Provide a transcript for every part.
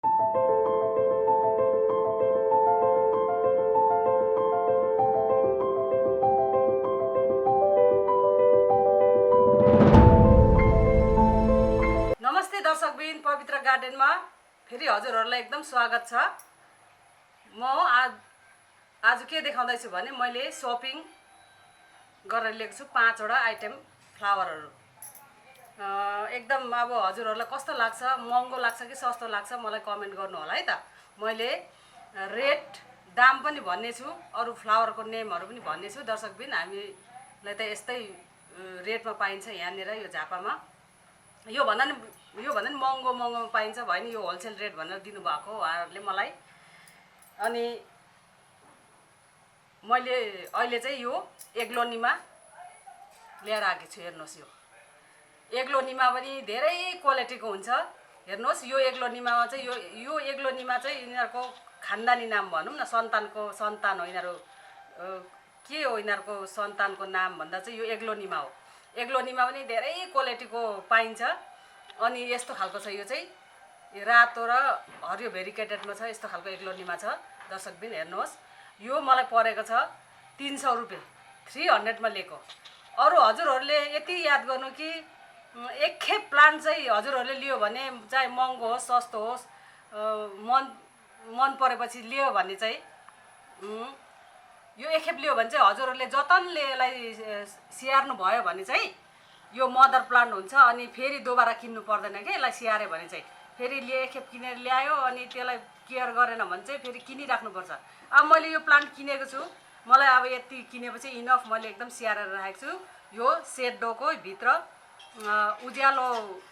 नमस्ते दर्शकबिन, पवित्र गार्डनमा फेरि हजुरहरूलाई एकदम स्वागत छ। म आज के देखाउँदैछु भने मैले सपिङ गरेर ल्याएको छु 5 वटा आइटम फ्लावरहरू। एकदम अब हजुरहरूलाई कस्तो लाग्छ, महँगो लाग्छ कि सस्तो लाग्छ मलाई कमेन्ट गर्नु होला है त। मैले रेट दाम पनि भन्ने छु, अरू फ्लावरको नेमहरू पनि भन्ने छु। दर्शकबिन, हामीलाई त यस्तै रेटमा पाइन्छ यहाँनिर यो झापामा। यो भन्दा नि महँगोमा पाइन्छ भयो नि, यो होलसेल रेट भनेर दिनुभएको उहाँहरूले मलाई। अनि मैले अहिले चाहिँ यो एग्लोनीमा ल्याएर आएको छु। हेर्नुहोस्, यो एग्लोनीमा पनि धेरै क्वालिटीको हुन्छ। हेर्नुहोस्, यो एग्लोनीमा चाहिँ यो एग्लोनीमा चाहिँ यिनीहरूको खानदानी नाम भनौँ न, सन्तान हो यिनीहरू। के हो यिनीहरूको सन्तानको नाम भन्दा चाहिँ यो एग्लोनीमा हो। एग्लोनीमा पनि धेरै क्वालिटीको पाइन्छ। अनि यस्तो खालको छ, यो चाहिँ रातो र हरियो भेरिकेटेडमा छ। यस्तो खालको एग्लोनीमा छ। दर्शकबिन हेर्नुहोस्, यो मलाई परेको छ 300 रुपियाँ, 300मा लिएको। अरू हजुरहरूले यति याद गर्नु कि एक खेप प्लान्ट चाहिँ हजुरहरूले लियो भने, चाहे महँगो होस् सस्तो होस्, मन परेपछि लियो भने चाहिँ यो एक खेप लियो भने चाहिँ हजुरहरूले जतनले यसलाई स्याहार्नु भयो भने चाहिँ यो मदर प्लान्ट हुन्छ। अनि फेरि दोबारा किन्नु पर्दैन क्या यसलाई स्याहार्यो भने चाहिँ। फेरि एक खेप किनेर ल्यायो अनि त्यसलाई केयर गरेन भने चाहिँ फेरि किनिराख्नुपर्छ। अब मैले यो प्लान्ट किनेको छु, मलाई अब यति किनेपछि इनफ मैले एकदम स्याहारेर राखेको छु। यो सेडोको भित्र उज्यालो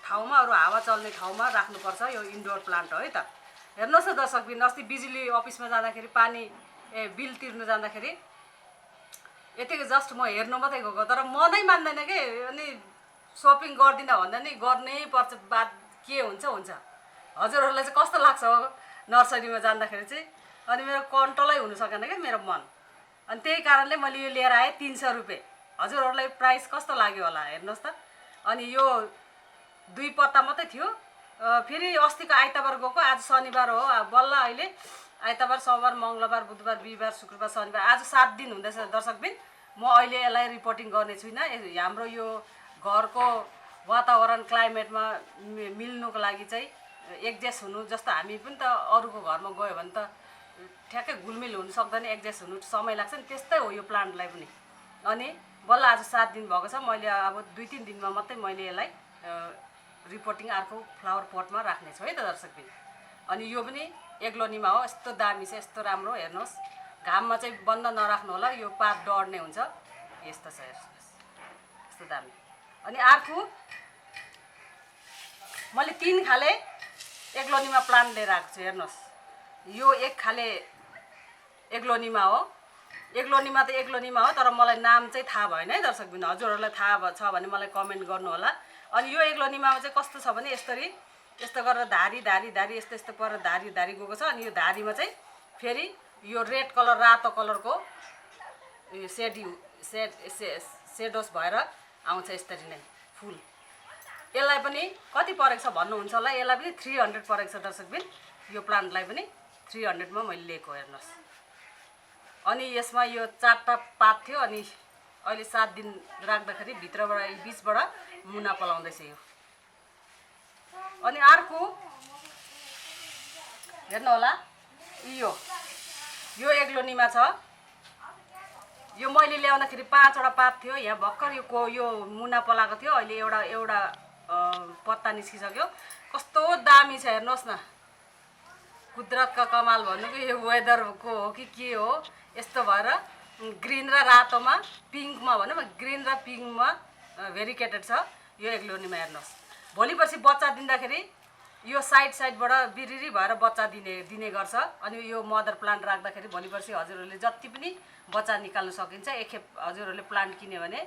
ठाउँमा, अरू हावा चल्ने ठाउँमा राख्नुपर्छ। यो इन्डोर प्लान्ट हो है त। हेर्नुहोस् न दर्शकबिन, अस्ति बिजुली अफिसमा जाँदाखेरि बिल तिर्नु जाँदाखेरि यतिको जस्ट म हेर्नु मात्रै गएको, तर मनै मान्दैन कि। अनि सपिङ गर्दिनँ भन्दा नि गर्नै पर्छ, बात के हुन्छ हुन्छ। हजुरहरूलाई चाहिँ कस्तो लाग्छ हो नर्सरीमा जाँदाखेरि चाहिँ? अनि मेरो कन्ट्रोलै हुनु सकेन क्या मेरो मन। अनि त्यही कारणले मैले यो लिएर आएँ 300 रुपियाँ। हजुरहरूलाई प्राइस कस्तो लाग्यो होला हेर्नुहोस् त। अनि यो 2 पत्ता मात्रै थियो। फेरि अस्तिको आइतबार गएको, आज शनिबार हो। बल्ल अहिले आइतबार, सोमबार, मङ्गलबार, बुधबार, बिहिबार, शुक्रबार, शनिबार, आज 7 दिन हुँदैछ। दर्शकबिन, म अहिले यसलाई रिपोर्टिङ गर्ने छुइनँ। हाम्रो यो घरको वातावरण क्लाइमेटमा मिल्नुको लागि चाहिँ एडजस्ट हुनु, जस्तो हामी पनि त अरूको घरमा गयो भने त ठ्याक्कै घुलमिल हुनु सक्दैन, एडजस्ट हुनु समय लाग्छ नि, त्यस्तै हो यो प्लान्टलाई पनि। अनि बल्ल आज 7 दिन भएको छ। मैले अब 2-3 दिनमा मात्रै मैले यसलाई रिपोर्टिङ अर्को फ्लावर पटमा राख्नेछु है त दर्शकबिन। अनि यो पनि एग्लोनीमा हो। यस्तो दामी छ, यस्तो राम्रो। हेर्नुहोस्, घाममा चाहिँ बन्द नराख्नु होला, यो पात डढ्ने हुन्छ। यस्तो छ, हेर्नुहोस्, यस्तो दामी। अनि अर्को मैले 3 खाले एग्लोनीमा प्लान्ट लिएर आएको छु। हेर्नुहोस्, यो एक खाले एग्लोनीमा हो। एग्लोनीमा त एग्लोनीमा हो, तर मलाई नाम चाहिँ थाहा भएन है दर्शकबिन। हजुरहरूलाई थाहा छ भने मलाई कमेन्ट गर्नु होला। अनि यो एग्लोनीमा चाहिँ कस्तो छ भने यस्तो गरेर धारी यस्तो पर धारी गएको छ। अनि यो धारीमा चाहिँ फेरि यो रेड कलर, रातो कलरको यो सेडोस भएर आउँछ यसरी नै फुल। यसलाई पनि कति परेको छ भन्नुहुन्छ होला। यसलाई पनि 300 परेको छ दर्शकबिन। यो प्लान्टलाई पनि 300मा मैले लिएको। हेर्नुहोस्, अनि यसमा यो 4टा पात थियो। अनि अहिले 7 दिन राख्दाखेरि भित्रबाट बिचबाट मुना पलाउँदैछ यो। अनि अर्को हेर्नु होला, यो एग्लोनीमा छ। यो मैले ल्याउँदाखेरि 5 वटा पात थियो। यहाँ भर्खर यो मुना पलाएको थियो। अहिले एउटा पत्ता निस्किसक्यो। कस्तो दामी छ हेर्नुहोस् न। कुदरतका कमाल भन्नु कि यो वेदरको हो कि के हो, यस्तो भएर ग्रिन र रातोमा, पिङ्कमा भनौँ, ग्रिन र पिङ्कमा भेरिकेटेड छ यो एग्लोनीमा। हेर्नुहोस्, भोलि पर्सि बच्चा दिँदाखेरि यो साइडबाट बिरिरी भएर बच्चा दिने गर्छ। अनि यो मदर प्लान्ट राख्दाखेरि भोलि पर्सि हजुरहरूले जति पनि बच्चा निकाल्नु सकिन्छ। एक खेप हजुरहरूले प्लान्ट किन्यो भने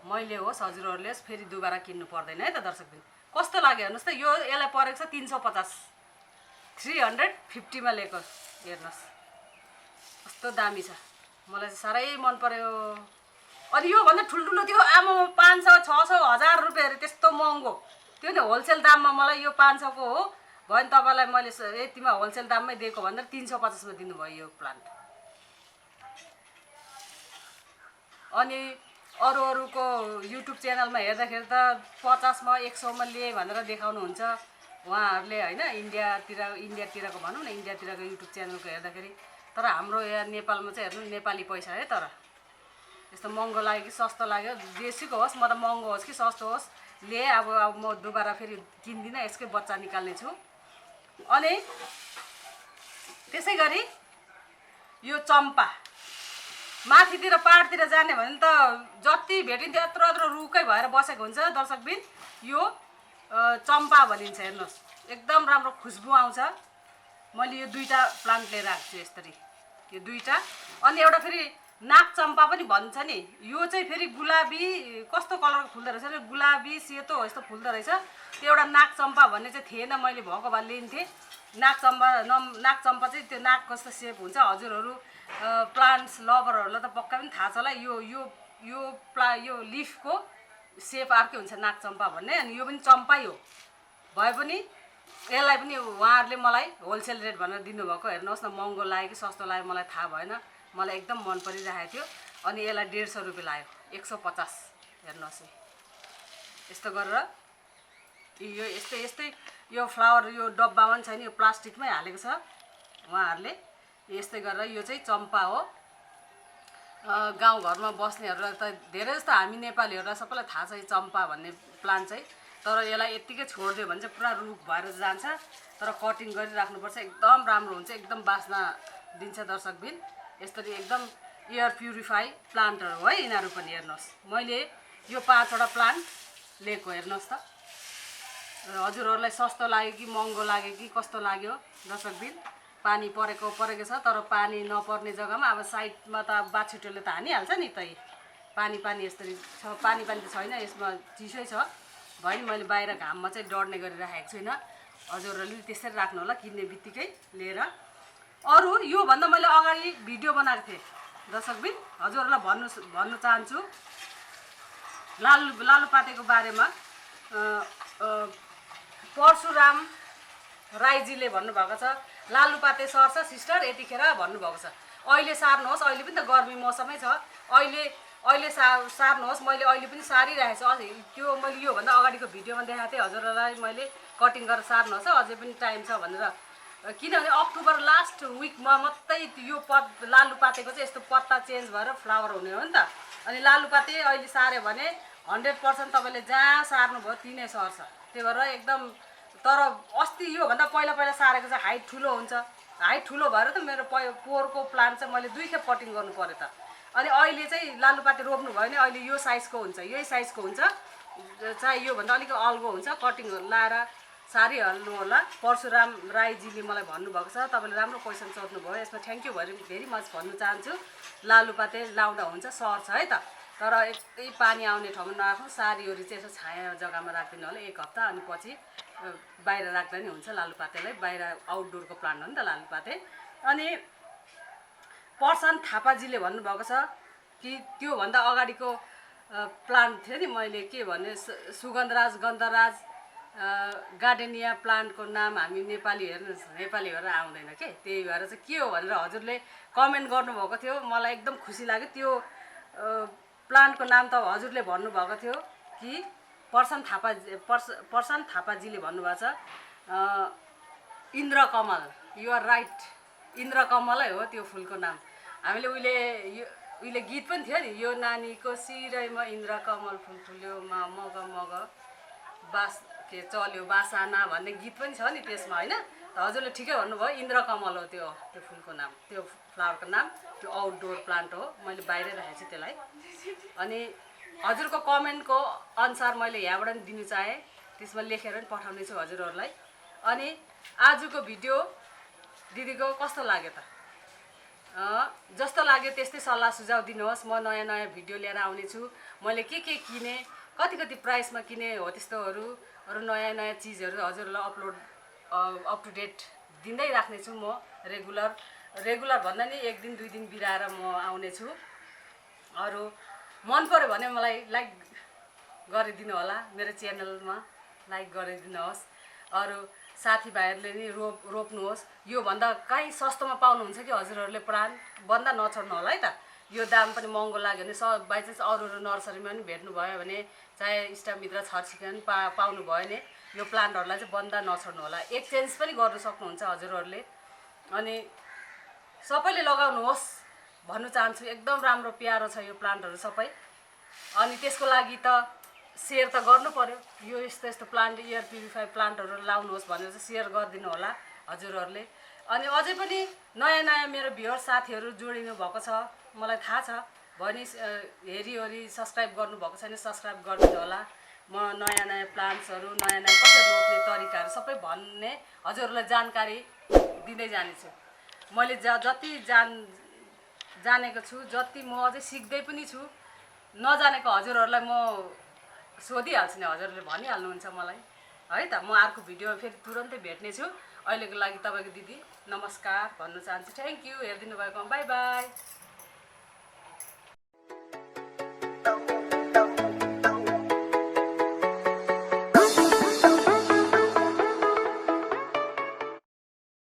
मैले होस् हजुरहरूले होस् फेरि दुबारा किन्नु पर्दैन है त दर्शकबिन। कस्तो लाग्यो हेर्नुहोस् त। यसलाई परेको छ 350, 350मा लिएको। हेर्नुहोस्, कस्तो दामी छ, मलाई चाहिँ साह्रै मन पर्यो। अनि यो भन्दा ठुल्ठुलो थियो, आमा 500, 600, 1000 रुपियाँहरू, त्यस्तो महँगो त्यो नि होलसेल दाममा मलाई यो 500 को हो। भयो नि तपाईँलाई मैले यतिमा होलसेल दाममै दिएको भनेर 350 मा दिनुभयो यो प्लान्ट। अनि अरूको युट्युब च्यानलमा हेर्दाखेरि त 50 मा 100 मा लिए भनेर देखाउनुहुन्छ उहाँहरूले होइन, इन्डियातिरको भनौँ न, इन्डियातिरको युट्युब च्यानलको हेर्दाखेरि। तर हाम्रो यहाँ नेपालमा चाहिँ हेर्नु नेपाली पैसा है। तर यस्तो महँगो लाग्यो कि सस्तो लाग्यो, जेसुकै होस्, म त महँगो होस् कि सस्तो होस् लिए अब म दोबारा फेरि किन्दिनँ, यसकै बच्चा निकाल्ने छु। अनि त्यसै गरी यो चम्पा माथितिर पहाडतिर जाने भने त जति भेटिन्थ्यो यत्रो रुखै भएर बसेको हुन्छ दर्शकबिन। यो चम्पा भनिन्छ, हेर्नुहोस् एकदम राम्रो खुसबु आउँछ। मैले यो 2टा प्लान्ट लिएर आएको छु यसरी, यो 2टा। अनि एउटा फेरि नाग चम्पा पनि भन्छ नि, यो चाहिँ फेरि गुलाबी कस्तो कलरको फुल्दो रहेछ नि, गुलाबी सेतो हो यस्तो फुल्दो रहेछ। त्यो एउटा नाग चम्पा भन्ने चाहिँ थिएन, मैले भएको भए लिन्थेँ। नाग चम्पा चाहिँ त्यो नाग कस्तो सेप हुन्छ, हजुरहरू प्लान्ट्स लभरहरूलाई त पक्का पनि थाहा छ होला। यो लिफको सेप अर्कै हुन्छ नाग चम्पा भन्ने। अनि यो पनि चम्पै हो भए पनि यसलाई पनि उहाँहरूले मलाई होलसेल रेट भनेर दिनुभएको। हेर्नुहोस् न, महँगो लाग्यो कि सस्तो लाग्यो मलाई थाहा भएन, मलाई एकदम मन परिरहेको थियो। अनि यसलाई 150 रुपियाँ लाग्यो, 150। हेर्नुहोस् यस्तो गरेर यो यस्तै यो फ्लावर यो डब्बामा पनि छैन, यो प्लास्टिकमै हालेको छ उहाँहरूले। यस्तै गरेर यो चाहिँ चम्पा हो। गाउँघरमा बस्नेहरूलाई त धेरै जस्तो हामी नेपालीहरूलाई सबैलाई थाहा छ यो चम्पा भन्ने प्लान्ट चाहिँ। तर यसलाई यत्तिकै छोडिदियो भने चाहिँ पुरा रुख भएर जान्छ। तर कटिङ गरिराख्नुपर्छ, एकदम राम्रो हुन्छ, एकदम बास्ना दिन्छ दर्शकबिन। यसरी एकदम एयर प्युरिफाई प्लान्टहरू हो है यिनीहरू पनि। हेर्नुहोस् मैले यो 5वटा प्लान्ट लिएको, हेर्नुहोस् त। हजुरहरूलाई सस्तो लाग्यो कि महँगो लाग्यो कि कस्तो लाग्यो दर्शकबिन। पानी परेको छ, तर पानी नपर्ने जग्गामा अब साइडमा त बाछुटोले त हानिहाल्छ नि त। पानी यसरी छ, पानी त छैन, यसमा चिसै छ भयो नि। मैले बाहिर घाममा चाहिँ डढ्ने गरिराखेको छुइनँ, हजुरहरूले त्यसरी राख्नु होला किन्ने बित्तिकै लिएर। अरू योभन्दा मैले अगाडि भिडियो बनाएको थिएँ दर्शकबिन, हजुरहरूलाई भन्नु चाहन्छु लालुपातेको बारेमा। परशुराम राईजीले भन्नुभएको छ लालुपाते सर्छ सिस्टर यतिखेर भन्नुभएको छ। अहिले सार्नुहोस्, अहिले पनि त गर्मी मौसमै छ, अहिले सार्नुहोस्। मैले अहिले पनि सारिरहेको छु। त्यो मैले योभन्दा अगाडिको भिडियोमा देखाएको थिएँ हजुरहरूलाई, मैले कटिङ गरेर सार्नुहोस् अझै पनि टाइम छ भनेर। किनभने अक्टोबर लास्ट विकमा मात्रै यो लालुपातेको चाहिँ यस्तो पत्ता चेन्ज भएर फ्लावर हुने हो नि त। अनि लालुपाते अहिले सार्यो भने 100% तपाईँले जहाँ सार्नुभयो त्यहीँ सर्छ। त्यो भएर एकदम। तर अस्ति योभन्दा पहिला सारेको चाहिँ हाइट ठुलो हुन्छ, हाइट ठुलो भएर त मेरो पोहोरको प्लान्ट चाहिँ मैले 2 खेप कटिङ गर्नु पर्यो त। अनि अहिले चाहिँ लालुपाते रोप्नु भयो भने अहिले यो साइजको हुन्छ, यही साइजको हुन्छ, चाहे योभन्दा अलिक अल्गो हुन्छ। कटिङ लाएर सारिहाल्नु होला। परशुराम राईजीले मलाई भन्नुभएको छ, तपाईँले राम्रो क्वेसन सोध्नुभयो, यसमा थ्याङ्क यू भेरी मच भन्न चाहन्छु। लालुपाते लाउँदा हुन्छ, सर्छ है त। तर यस्तै पानी आउने ठाउँमा नराख्नु, सारीओरी चाहिँ यसो छाया जग्गामा राखिदिनु होला 1 हप्ता। अनि पछि बाहिर राख्दा नि हुन्छ लालुपातेलाई, बाहिर आउटडोरको प्लान्ट हो नि त लालुपाते। अनि पर्सन थापाजीले भन्नुभएको छ कि त्योभन्दा अगाडिको प्लान्ट थियो नि, मैले के भने सुगन्धराज गन्धराज गार्डेनिया प्लान्टको नाम हामी नेपाली भएर आउँदैन के, त्यही भएर चाहिँ के हो भनेर हजुरले कमेन्ट गर्नुभएको थियो। मलाई एकदम खुसी लाग्यो। त्यो प्लान्टको नाम त हजुरले भन्नुभएको थियो कि पर्सन थापाजीले भन्नुभएको छ इन्द्रकमल। युआर राइट, इन्द्रकमलै हो त्यो फुलको नाम। हामीले उहिले गीत पनि थियो नि, यो नानीको सिरैमा इन्द्रकमल फुल फुल्यो मग बास के चल्यो बासाना भन्ने गीत पनि छ नि त्यसमा होइन। त हजुरले ठिकै भन्नुभयो, इन्द्रकमल हो त्यो फुलको नाम, त्यो फ्लावरको नाम। त्यो आउटडोर प्लान्ट हो, मैले बाहिरै राखेको छु त्यसलाई। अनि हजुरको कमेन्टको अनुसार मैले यहाँबाट पनि दिनु चाहेँ, त्यसमा लेखेर पनि पठाउने छु हजुरहरूलाई। अनि आजको भिडियो दिदीको कस्तो लाग्यो त? जस्तो लाग्यो त्यस्तै सल्लाह सुझाव दिनुहोस्। म नयाँ भिडियो लिएर आउने छु। मैले के किने, कति प्राइसमा किने हो त्यस्तोहरू, अरू नयाँ चिजहरू हजुरहरूलाई अप टु डेट दिँदै राख्नेछु म। रेगुलर भन्दा नि 1 दिन 2 दिन बिराएर म आउने छु। अरू मन पर्यो भने मलाई लाइक गरिदिनु होला, मेरो च्यानलमा लाइक गरिदिनुहोस्। अरू साथीभाइहरूले नि रोप्नुहोस्। योभन्दा कहीँ सस्तोमा पाउनुहुन्छ कि हजुरहरूले प्लान्ट, बन्दा नछोड्नु होला है त। यो दाम पनि महँगो लाग्यो भने बाइचान्स अरू नर्सरीमा पनि भेट्नुभयो भने चाहे इष्टमित्र छरछिमेकी पनि पाउनु भयो भने यो प्लान्टहरूलाई चाहिँ बन्दा नछोड्नु होला। एक्सचेन्ज पनि गर्न सक्नुहुन्छ हजुरहरूले। अनि सबैले लगाउनुहोस् भन्नु चाहन्छु। एकदम राम्रो प्यारो छ यो प्लान्टहरू सबै। अनि त्यसको लागि त सेयर त गर्नु पर्यो। यो यस्तो प्लान्ट, एयर प्युरिफाई प्लान्टहरू लाउनुहोस् भनेर चाहिँ सेयर गरिदिनु होला हजुरहरूले। अनि अझै पनि नयाँ नयाँ मेरो भ्युअर साथीहरू जोडिनु भएको छ, मलाई थाहा छ भने हेरिवरि सब्सक्राइब गर्नुभएको छैन, सब्सक्राइब गरिदिनु होला। म नयाँ नयाँ प्लान्ट्सहरू, नयाँ नयाँ कसरी रोप्ने तरिकाहरू सबै भन्ने हजुरहरूलाई जानकारी दिँदै जानेछु। मैले जति जानेको छु, जति म अझै सिक्दै पनि छु, नजानेको हजुरहरूलाई म सोधिहाल्छु नि, हजुरहरूले भनिहाल्नुहुन्छ मलाई है त। म अर्को भिडियो फेरि तुरन्तै भेट्नेछु। अहिलेको लागि तपाईँको दिदी नमस्कार भन्न चाहन्छु। थ्याङ्क यू हेरिदिनु भएकोमा। By by.